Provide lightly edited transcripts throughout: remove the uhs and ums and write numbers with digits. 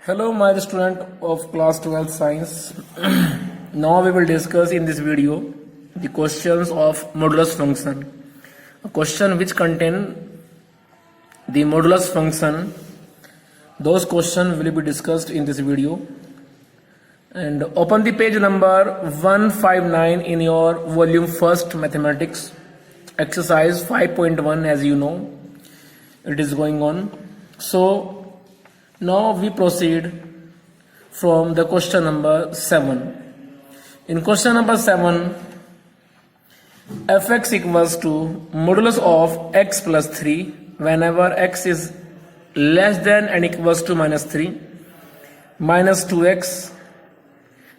Hello, my student of class 12 science. Now we will discuss in this video the questions of modulus function. A question which contain the modulus function. Those questions will be discussed in this video. And open the page number 159 in your volume first mathematics. Exercise 5.1, as you know, it is going on. So now we proceed from the question number 7. In question number 7, fx equals to modulus of x plus 3 whenever x is less than and equals to minus 3, minus 2x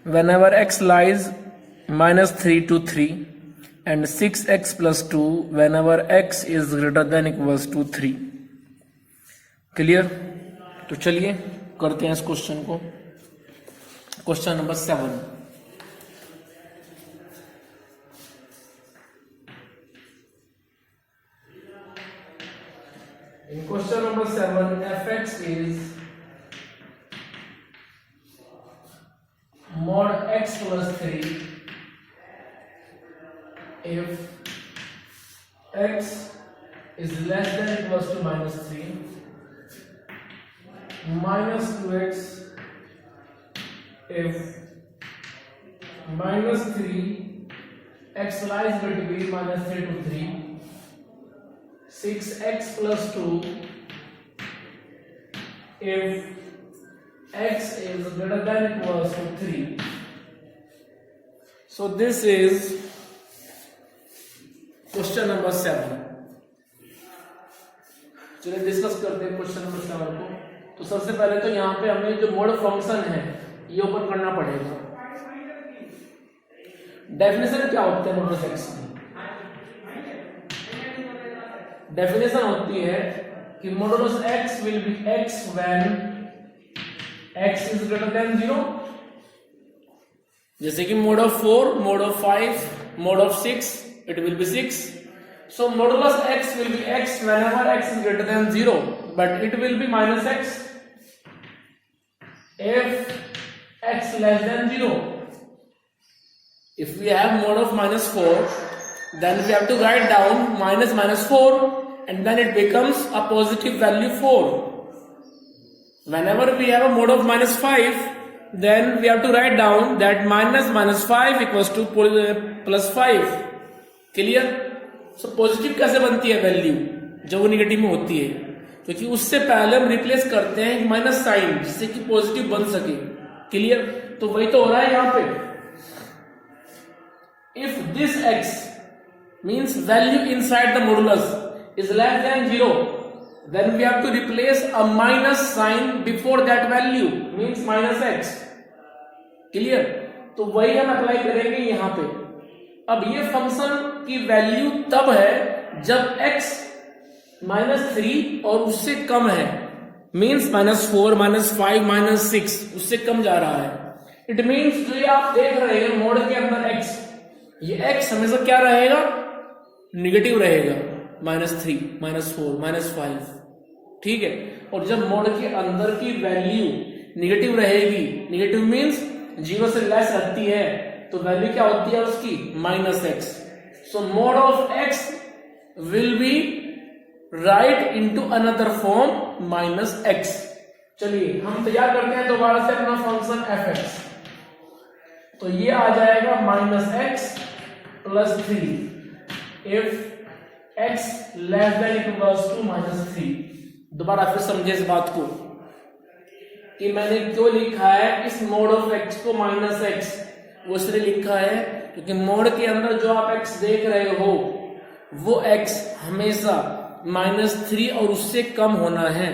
whenever x lies minus 3 to 3, and 6x plus 2 whenever x is greater than equals to 3. Clear? तो चलिए करते हैं इस question को. Question number 7. In question number 7, fx is mod x plus 3 if x is less than or equals to minus 3, minus 2x if minus 3 x lies between minus 3 to 3, 6x plus 2 if x is greater than or equals to 3. So this is question number 7. चलिए discuss करते हैं question number 7 को. तो सबसे पहले तो यहाँ पे हमें जो मोड फंक्शन है ये ओपन करना पड़ेगा. डेफिनेशन क्या होती है मोड एक्स की? डेफिनेशन होती है कि modulus x will be x when x is greater than 0. जैसे कि mode of 4, mode of 5, mode of 6, it will be 6. So modulus x will be x whenever x is greater than 0, but it will be minus x if x less than 0. If we have mod of minus 4, then we have to write down minus 4 and then it becomes a positive value 4. Whenever we have a mod of minus 5, then we have to write down that minus 5 equals to plus 5. Clear? So positive कैसे बनती है value जब वो negative में होती है? क्योंकि उससे पहले हम रिप्लेस करते हैं माइनस साइन जिससे कि पॉजिटिव बन सके. क्लियर? तो वही तो हो रहा है यहां पे. If this x means value inside the modulus is less than 0, then we have to replace a minus sign before that value means minus x. Clear? तो वही हम अप्लाई करेंगे यहां पे. अब ये फंक्शन की वैल्यू तब है जब x माइनस 3 और उससे कम है, मींस माइनस 4, माइनस 5, माइनस 6 उससे कम जा रहा है. इट मींस जो ये आप देख रहे हैं मोड के अंदर x, ये x हमेशा क्या रहेगा? निगेटिव रहेगा. Minus 3, minus 4, minus 5. ठीक है? और जब मोड के अंदर की वैल्यू निगेटिव रहेगी, निगेटिव मींस 0 से लेस रहती है, तो वैल्यू क्या होती है उसकी? Minus x. So mode of x will be right into another form minus x. चलिए हम तैयार करते हैं दोबारा से अपना फंक्शन fx. तो ये आ जाएगा minus x plus 3 if x less than equals to minus 3. दोबारा फिर समझे इस बात को कि मैंने क्यों लिखा है इस मोड ऑफ x को माइनस x. वो इसलिए लिखा है क्योंकि मोड के अंदर जो आप x देख रहे हो वो x हमेशा माइनस 3 और उससे कम होना है.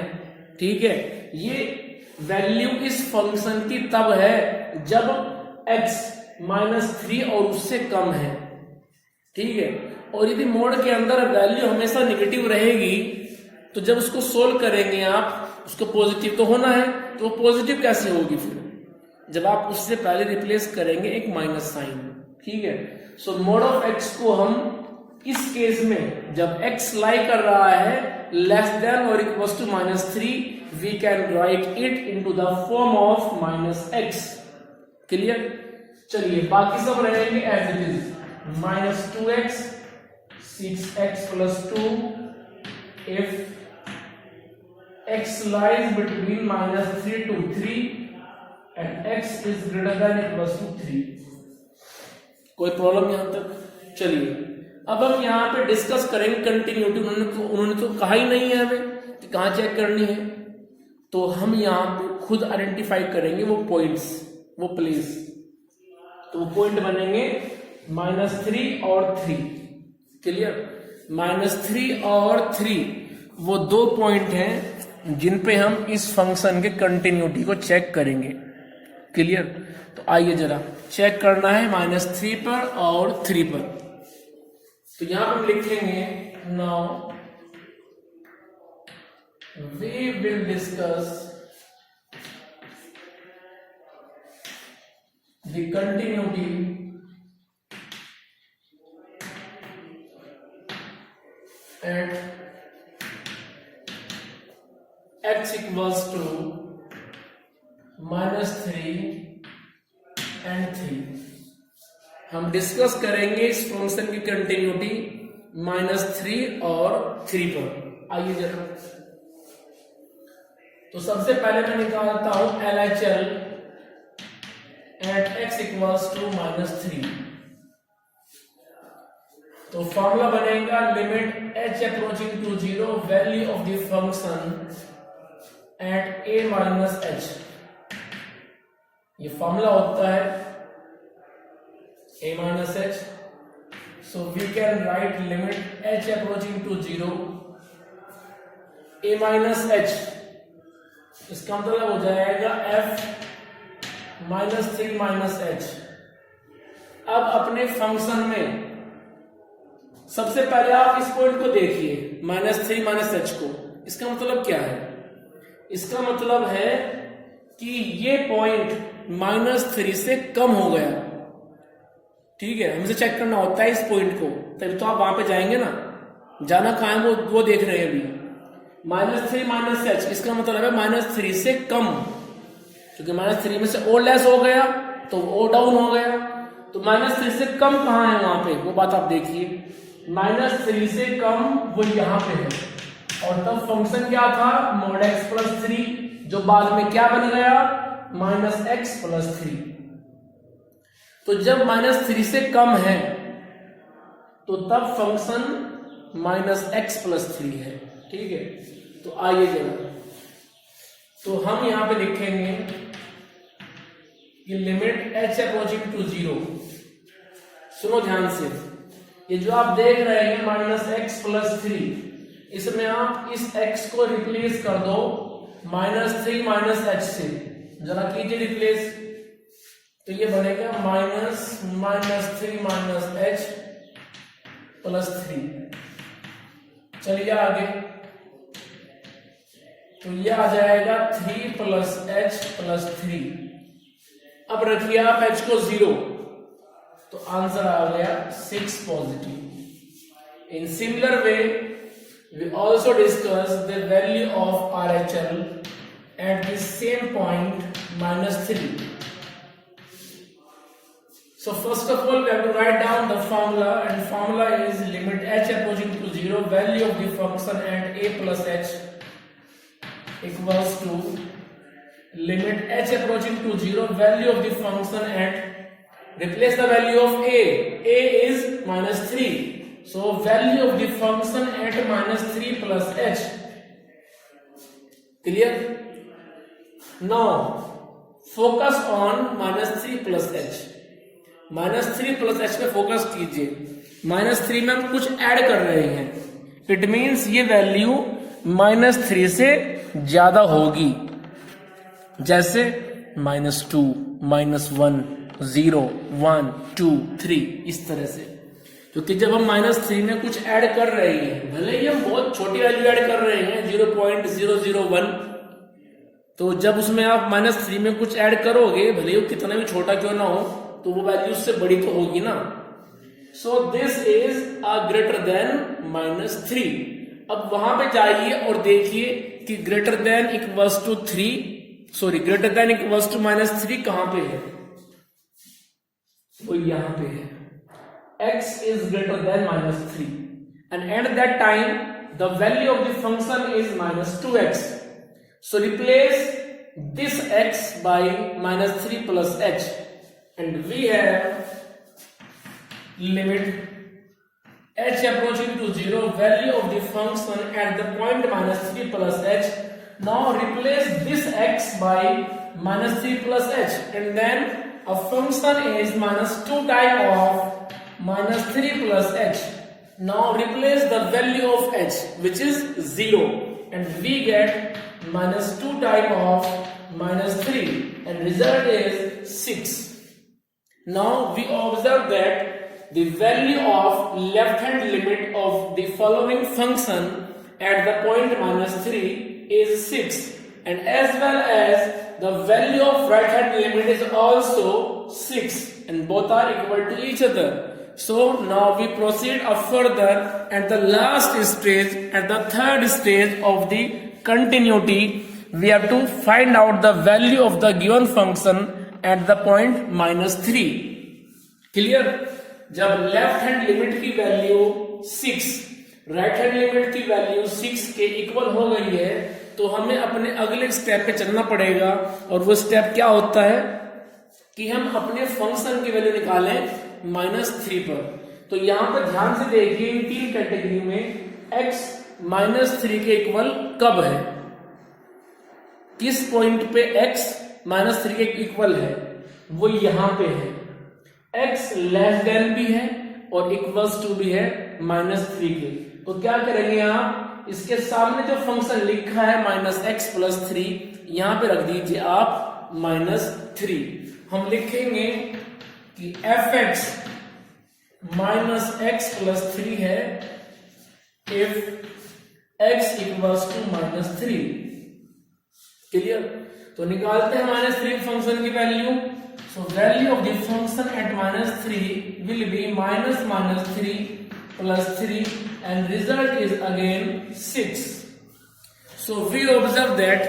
ठीक है? ये वैल्यू इस फंक्शन की तब है जब x माइनस 3 और उससे कम है. ठीक है? और यदि मोड के अंदर वैल्यू हमेशा निगेटिव रहेगी तो जब उसको सोल्व करेंगे आप, उसको पॉजिटिव तो होना है, तो वो पॉजिटिव कैसे होगी फिर? जब आप उससे पहले रिप्लेस करेंगे एक माइनस साइन. ठीक है? सो मोड ऑफ x को हम इस केस में जब x लाई कर रहा है लेस देन और equals to -3, we can write it into the form of -x। Clear? चलिए बाकी सब रहेंगे as it is. -2x 6x + 2 if x lies between -3 to 3 and x is greater than equals to 3। कोई problem यहां तक? चलिए अब हम यहां पे डिस्कस करेंगे कंटिन्यूटी। उन्होंने तो कहा ही नहीं है हमें कि कहां चेक करनी है, तो हम यहां पे खुद आइडेंटिफाई करेंगे वो पॉइंट्स, वो प्लेस। तो वो पॉइंट बनेंगे -3 और 3। क्लियर? -3 और 3 वो दो पॉइंट हैं जिन पे हम इस फंक्शन के कंटिन्यूटी को चेक करेंगे। क्लियर? तो आइए जरा चेक करना है -3 पर और 3 पर। तो यहां पर हम लिखेंगे now we will discuss the continuity at x equals to -3 and 3। हम डिस्कस करेंगे इस फंक्शन की कंटिन्यूटी -3 और 3 पर। आइए जरा, तो सबसे पहले मैं निकालता हूं LHL at x equals to -3। तो फॉर्मूला बनेगा limit h approaching to 0 value of the function at a minus h। ये फॉर्मूला होता है a minus h। So we can write limit h approaching to 0 a minus h। इसका मतलब हो जाएगा f -3 minus h। अब अपने फंक्शन में सबसे पहले आप इस पॉइंट को देखिए -3 minus h को। इसका मतलब क्या है? इसका मतलब है कि ये पॉइंट -3 से कम हो गया। ठीक है, हमसे चेक करना होता है इस पॉइंट को, तभी तो आप वहां पे जाएंगे ना। जाना कहां है वो देख रहे हैं अभी। -3 minus h इसका मतलब है -3 से कम, क्योंकि -3 में से ओ लेस हो गया तो ओ डाउन हो गया। तो -3 से कम कहां है वहां पे, वो बात आप देखिए। -3 से कम वो यहां पे है, और तब फंक्शन क्या था? mod x + 3, जो बाद में क्या बन गया? -x + 3। तो जब -3 से कम है तो तब फंक्शन -x + 3 है। ठीक है, तो आइए जरा, तो हम यहां पे लिखेंगे कि लिमिट h अप्रोचिंग टू 0। सुनो ध्यान से, ये जो आप देख रहे हैं -x + 3, इसमें आप इस x को रिप्लेस कर दो -3 minus h से। जरा कीजिए रिप्लेस, तो ये बनेगा -3 minus h + 3। चलिए आगे, तो ये आ जाएगा 3 + h + 3। अब रखिए आप h को 0, तो आंसर आ गया 6 positive. In similar way we also discussed the value of RHL at the same point -3. So first of all we have to write down the formula, and formula is limit h approaching to 0 value of the function at a plus h equals to limit h approaching to 0 value of the function at, replace the value of a is -3, so value of the function at -3 plus h. Clear? Now focus on -3 plus h। -3 plus h पे focus कीजिए। -3 में हम कुछ add कर रहे हैं, it means ये value -3 से ज्यादा होगी, जैसे -2, -1, 0, 1, 2, 3, इस तरह से। क्योंकि जब हम -3 में कुछ ऐड कर रहे हैं, भले ही हम बहुत छोटी वैल्यू ऐड कर रहे हैं 0.001, तो जब उसमें आप -3 में कुछ ऐड करोगे, भले ही कितना भी छोटा क्यों ना हो, तो वो वैल्यू उससे बड़ी तो होगी ना। So this is a greater than -3। अब वहां पे जाइए और देखिए कि greater than equals to 3, sorry greater than equals to -3 कहां पे है, वो यहां पे है। x is greater than -3 and at that time the value of the function is -2x. So replace this x by -3 plus h and we have limit h approaching to 0, value of the function at the point -3 plus h. Now replace this x by -3 plus h and then a function is -2 type of -3 plus h. Now replace the value of h which is 0 and we get -2 type of -3 and result is 6. Now we observe that the value of left hand limit of the following function at the point -3 is 6 and as well as the value of right hand limit is also 6 and both are equal to each other. So now we proceed further at the last stage, at the third stage of the continuity. We have to find out the value of the given function at the point -3. Clear? जब left hand limit की value 6 right hand limit की value 6 के equal हो गई है तो हमें अपने अगले स्टेप पे चलना पड़ेगा और वो स्टेप क्या होता है कि हम अपने फंक्शन की वैल्यू निकालें -3 पर। तो यहां पर ध्यान से देखिए इन तीन कैटेगरी में x -3 के इक्वल कब है, किस पॉइंट पे x -3 के इक्वल है, वो यहां पे है। x लेस देन भी है और इक्वल्स टू भी है -3 के। तो क्या करेंगे आप, इसके सामने जो फंक्शन लिखा है -x+3 यहां पे रख दीजिए आप -3। हम लिखेंगे कि fx -x+3 है if x equals to -3। Clear? तो निकालते हैं -3 फंक्शन की वैल्यू। So value of the function at -3 will be -3 plus 3 and result is again 6. So we observe that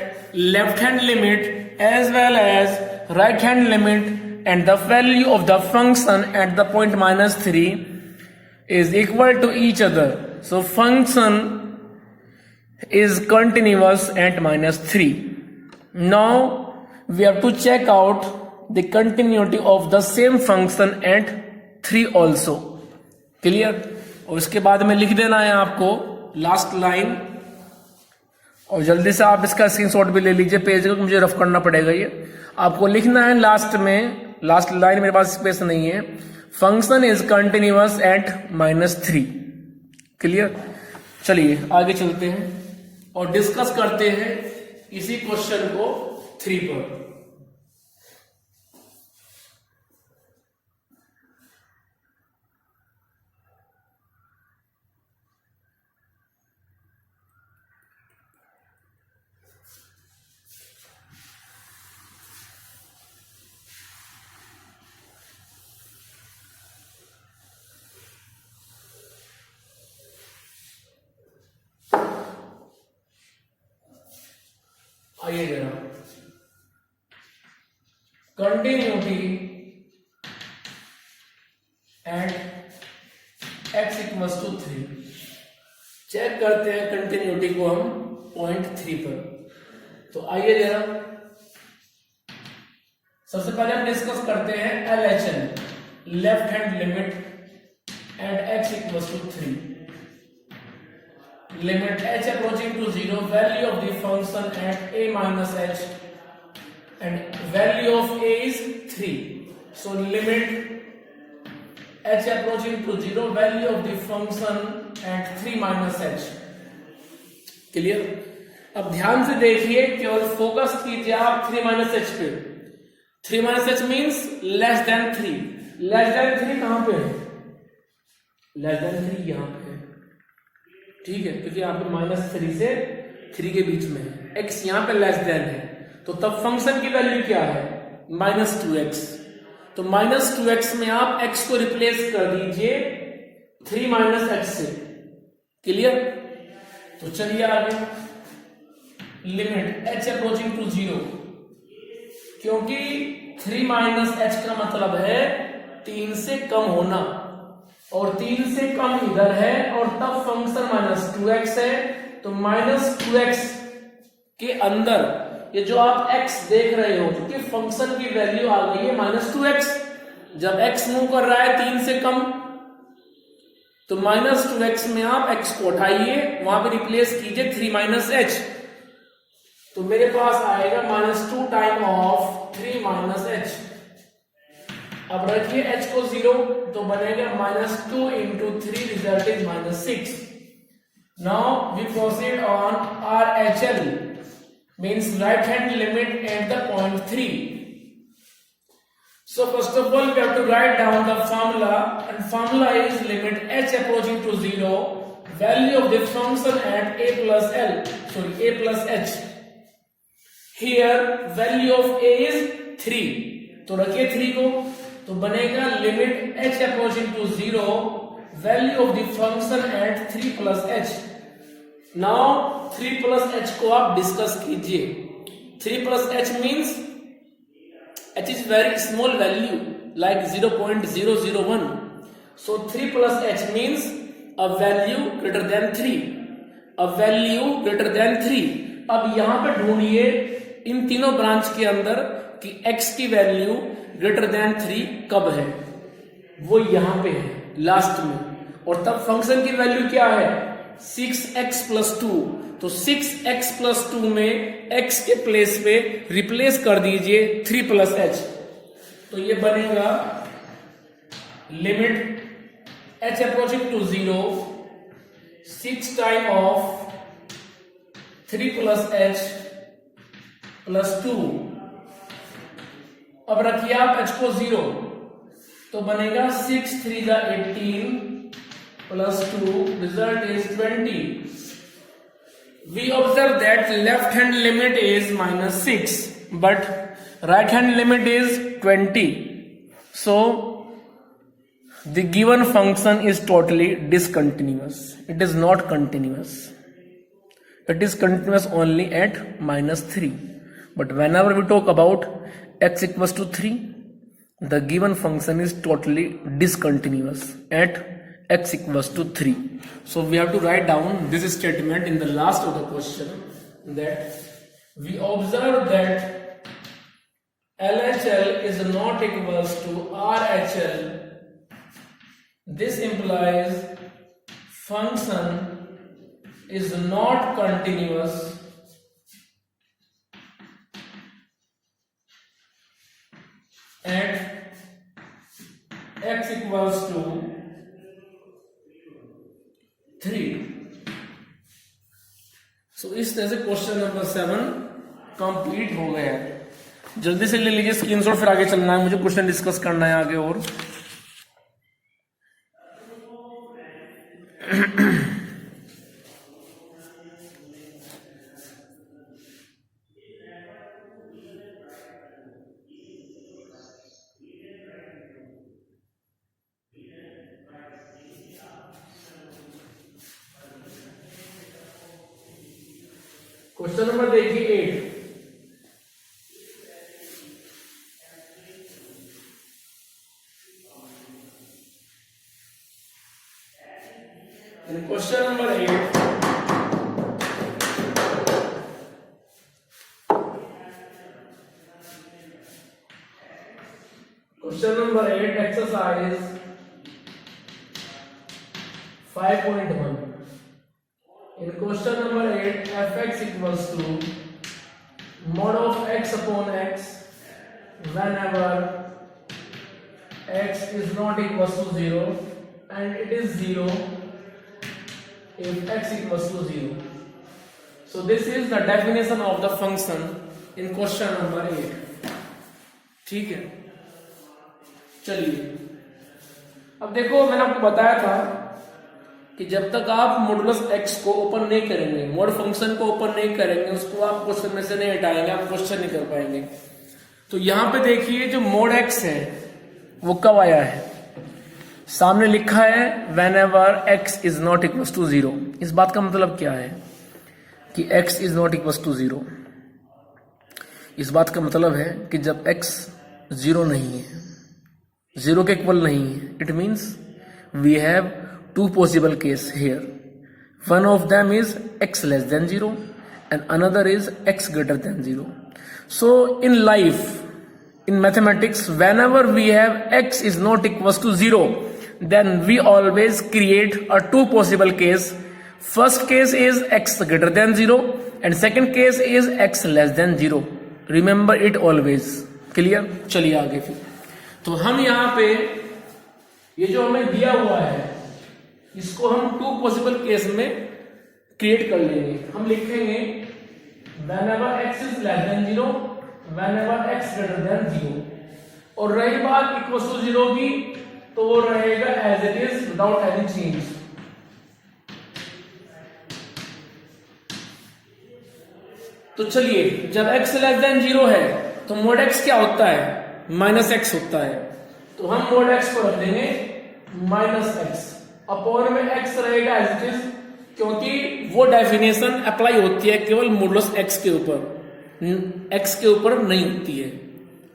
left hand limit as well as right hand limit and the value of the function at the point -3 is equal to each other. So function is continuous at -3. Now we have to check out the continuity of the same function at 3 also. Clear? और उसके बाद में लिख देना है आपको last line, और जल्दी से आप इसका स्क्रीनशॉट भी ले लीजिए पेज को, मुझे रफ करना पड़ेगा। ये आपको लिखना है लास्ट में, लास्ट लाइन मेरे पास स्पेस नहीं है, function is continuous at -3। Clear? चलिए आगे चलते हैं और डिस्कस करते हैं इसी क्वेश्चन को 3 पर। आइए जरा, continuity at x equals to 3 check करते हैं कंटिन्यूटी को हम पॉइंट 3 पर। तो आइए जरा सबसे पहले हम डिस्कस करते हैं LHN left hand limit at x equals to 3। Limit h approaching to 0, value of the function at a minus h and value of a is 3. So limit h approaching to 0, value of the function at 3 minus h. Clear? अब ध्यान से देखिए, केवल focus कीजिए आप 3 minus h पे। 3 minus h means less than 3। less than 3 कहां पे है? less than 3 यहां पे है। ठीक है, क्योंकि यहाँ पे -3 से 3 के बीच में है, x यहाँ पे लेस देन है, तो तब फंक्शन की वैल्यू क्या है? -2x। तो -2x में आप x को रिप्लेस कर दीजिए 3 - x से। क्लियर? तो चलिए आगे, लिमिट h अप्रोचिंग टू 0, क्योंकि 3 - h का मतलब है 3 से कम होना, और 3 से कम इधर है, और तब फंक्शन -2x है, तो -2x के अंदर ये जो आप x देख रहे हो, क्योंकि फंक्शन की वैल्यू आ गई है -2x, जब x मूव कर रहा है 3 से कम, तो -2x में आप x को उठाइए, वहां पे रिप्लेस कीजिए 3 - h, तो मेरे पास आएगा -2 टाइम ऑफ 3 - h। अब रखिए h को 0, तो बनेगा -2 × 3, result is -6। Now we proceed on RHL, means right hand limit at the point 3. So first of all we have to write down the formula, and formula is limit h approaching to 0, value of the function at a plus h. Here value of a is 3, तो रखिए 3 को, तो बनेगा limit h approaching to 0, value of the function at 3 plus h. Now 3 plus h को आप discuss कीजिए। 3 plus h means h is very small value like 0.001, so 3 plus h means a value greater than 3, a value greater than 3। अब यहां पे ढूंढिए इन तीनों branch के अंदर कि x की वैल्यू ग्रेटर देन 3 कब है, वो यहां पे है लास्ट में, और तब फंक्शन की वैल्यू क्या है 6x + 2, तो 6x + 2 में x के प्लेस पे रिप्लेस कर दीजिए 3 plus h, तो ये बनेगा limit h approaching to 0, 6 time of 3 plus h + 2। अब रखिए आप h को 0, तो बनेगा 6 × 3 = 18 plus 2, result is 20. We observe that left hand limit is -6, but right hand limit is 20. So the given function is totally discontinuous. It is not continuous. It is continuous only at -3. But whenever we talk about x = 3, the given function is totally discontinuous at x = 3. So we have to write down this statement in the last of the question, that we observe that LHL is not equals to RHL. This implies function is not continuous at x = 3. सो इस तरह से question number 7 complete हो गया है। जल्दी से ले लीजिए स्क्रीनशॉट, फिर आगे चलना है, मुझे क्वेश्चन डिस्कस करना है आगे। और क्वेश्चन नंबर देखिए 8। In question number 8, exercise 5.1. In question number 8, fx equals to mod of x upon x whenever x is not equals to 0 and it is 0 if x equals to 0. So this is the definition of the function in question number 8. ठीक है, चलिए अब देखो, मैंने आपको बताया था कि जब तक आप मॉडुलस x को ओपन नहीं करेंगे, मॉड फंक्शन को ओपन नहीं करेंगे, उसको आप क्वेश्चन में से नहीं हटाएंगे, आप क्वेश्चन नहीं कर पाएंगे। तो यहां पे देखिए जो मॉड x है वो कब आया है? सामने लिखा है whenever x is not equals to 0। इस बात का मतलब क्या है कि x is not equals to 0? इस बात का मतलब है कि जब x 0 नहीं है, 0 के इक्वल नहीं है, it means we have to possible case here. One of them is x less than 0 and another is x greater than 0. So in life, in mathematics, whenever we have x is not equals to 0, then we always create a two possible case. First case is x greater than 0 and second case is x less than 0. Remember it always. Clear? चलिए आगे फिर। तो हम यहाँ पे ये जो हमें दिया हुआ है इसको हम टू पॉसिबल केस में क्रिएट कर लेंगे। हम लिखेंगे whenever x is less than 0, whenever x greater than 0। और रही बात इक्वल टू 0 की तो वो रहेगा as it is without any change. तो चलिए, जब x लेस देन 0 है तो मोड x क्या होता है? माइनस x होता है। तो हम मोड x को रख देंगे माइनस x, अपॉन में x रहेगा एज इट इज, क्योंकि वो डेफिनेशन अप्लाई होती है केवल मॉडुलस x के ऊपर, x के ऊपर नहीं होती है।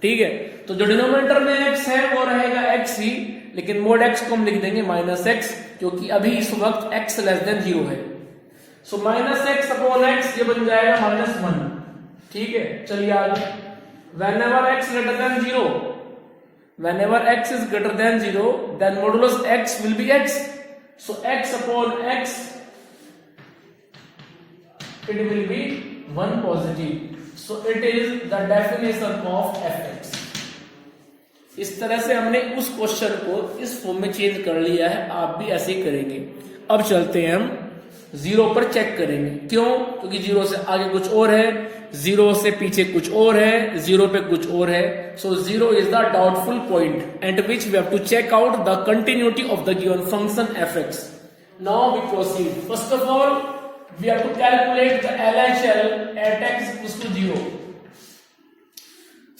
ठीक है, तो जो डिनोमिनेटर में x है वो रहेगा x ही, लेकिन मोड x को हम लिख देंगे माइनस x, क्योंकि अभी इस वक्त x लेस देन 0 है। So minus x upon x ये बन जाएगा माइनस 1। ठीक है, चलिए आगे। whenever x greater than 0, whenever x is greater than 0, then modulus x will be x. So x upon x, it will be 1 positive. So it is the definition of fx. इस तरह से हमने उस question को इस form में change कर लिया है, आप भी ऐसे ही करेंगे। अब चलते हैं हम 0 पर चेक करेंगे। क्यों? क्योंकि 0 से आगे कुछ और है, 0 से पीछे कुछ और है, 0 पे कुछ और है। So 0 is the doubtful point at which we have to check out the continuity of the given function fx। Now we proceed. First of all we have to calculate the LHL at x equals to 0।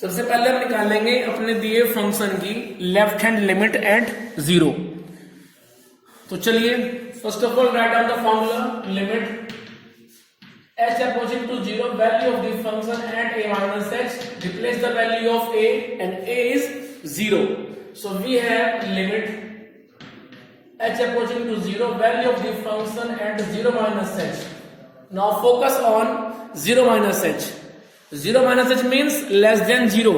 सबसे पहले हम निकालेंगे अपने दिए function की left hand limit eight 0। तो चलिए, first of all write down the formula limit h approaching to 0, value of the function at a minus h, replace the value of a and a is 0. So we have limit h approaching to 0, value of the function at 0 minus h. Now focus on 0 minus h. 0 minus h means less than 0,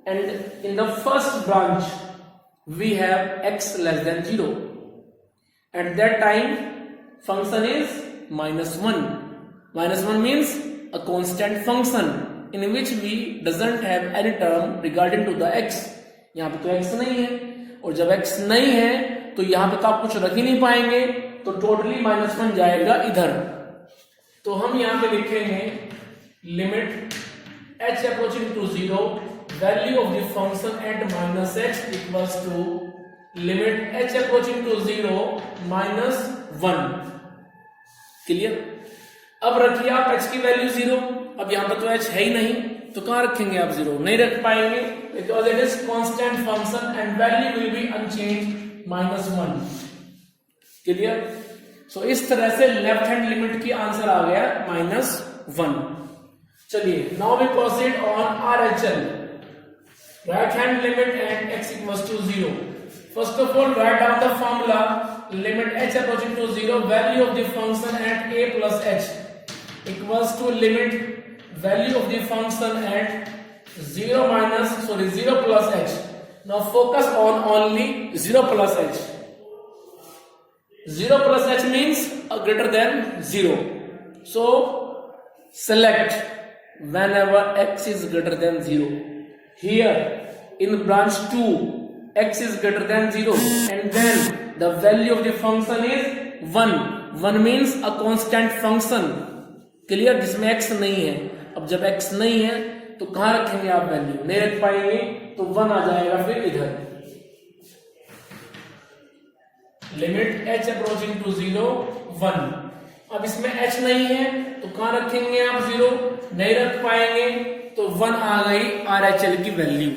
and in the first branch we have x less than 0. At that time function is minus 1. Minus 1 means a constant function in which we doesn't have any term regarding to the x. यहाँ पे तो x नहीं है, और जब x नहीं है तो यहाँ पे तो आप कुछ रख ही नहीं पाएंगे, तो टोटली माइनस 1 जाएगा इधर। तो हम यहाँ पे लिखेंगे limit h approaching to 0, value of the function at minus h equals to limit h approaching to 0 minus 1। Clear? अब रखिए आप h की वैल्यू 0। अब यहाँ पे तो h है ही नहीं, तो कहाँ रखेंगे आप? 0 नहीं रख पाएंगे, because it is constant function and value will be unchange minus 1। Clear? So इस तरह से लेफ्ट हैंड लिमिट की आंसर आ गया माइनस 1। चलिए, now we proceed on RHL, right hand limit at x equals to 0। First of all write down the formula limit h approaching to 0, value of the function at a plus h equals to limit value of the function at 0 plus h. Now focus on only 0 plus h. 0 plus h means greater than 0. So select whenever x is greater than 0. Here in branch 2 x is greater than 0, and then the value of the function is 1. 1 means a constant function. Clear? जिसमें x नहीं है। अब जब x नहीं है तो कहां रखेंगे आप वैल्यू? नहीं रख पाएंगे, तो 1 आ जाएगा फिर इधर। Limit h approaching to 0, 1। अब इसमें h नहीं है तो कहां रखेंगे आप? 0 नहीं रख पाएंगे, तो 1 आ गई RHL की वैल्यू।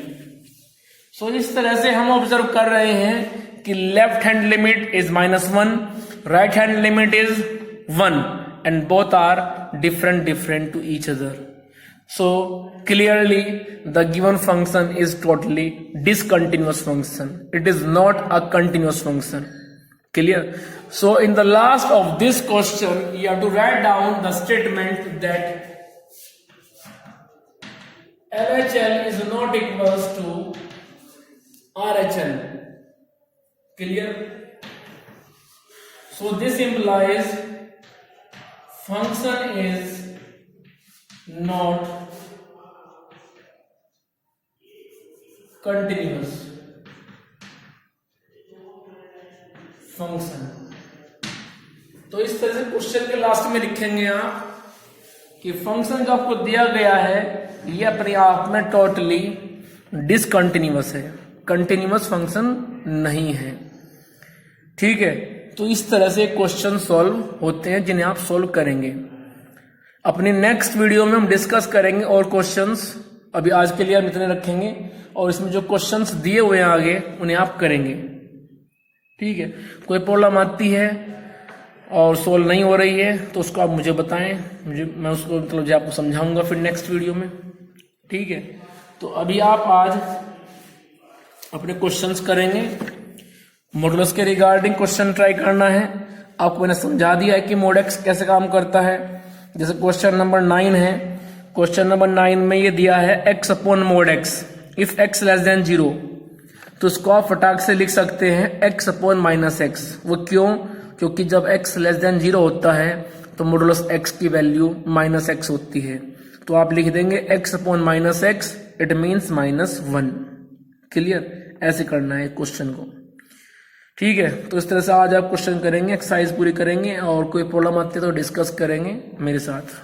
सो इस तरह से हम ऑब्जर्व कर रहे हैं कि left hand limit is -1, right hand limit is 1 and both are different to each other. So clearly the given function is totally discontinuous function. It is not a continuous function. Clear? So in the last of this question you have to write down the statement that LHL is not equals to RHL. Clear? So this implies function is not continuous function. तो इस तरह से question के last में लिखेंगे आप कि function जो आपको दिया गया है ये अपने आप में टोटली डिसकंटिन्यूअस है, कंटिन्यूअस फंक्शन नहीं है। ठीक है, तो इस तरह से क्वेश्चन सॉल्व होते हैं जिन्हें आप सॉल्व करेंगे। अपने नेक्स्ट वीडियो में हम डिस्कस करेंगे और क्वेश्चंस। अभी आज के लिए हम इतने रखेंगे और इसमें जो क्वेश्चंस दिए हुए हैं आगे उन्हें आप करेंगे। ठीक है, कोई प्रॉब्लम आती है और सोल्व नहीं हो रही है तो उसको आप मुझे बताएं, मैं उसको मतलब जो आपको समझाऊंगा फिर नेक्स्ट वीडियो में। ठीक है, तो अभी आप आज अपने क्वेश्चंस करेंगे। मॉडुलस के रिगार्डिंग क्वेश्चन ट्राई करना है। आपको मैंने समझा दिया है कि मोड एक्स कैसे काम करता है। जैसे क्वेश्चन नंबर 9 है, क्वेश्चन नंबर 9 में ये दिया है x upon mode x if x less than 0, तो इसको आप फटाक से लिख सकते हैं x अपॉन -x। वो क्यों? क्योंकि जब x लेस देन 0 होता है तो मॉडुलस x की वैल्यू -x होती है, तो आप लिख देंगे x upon -x, it means -1। Clear? ऐसे करना है क्वेश्चन को। ठीक है, तो इस तरह से आज आप क्वेश्चन करेंगे, एक्सरसाइज पूरी करेंगे और कोई प्रॉब्लम आती है तो डिस्कस करेंगे मेरे साथ।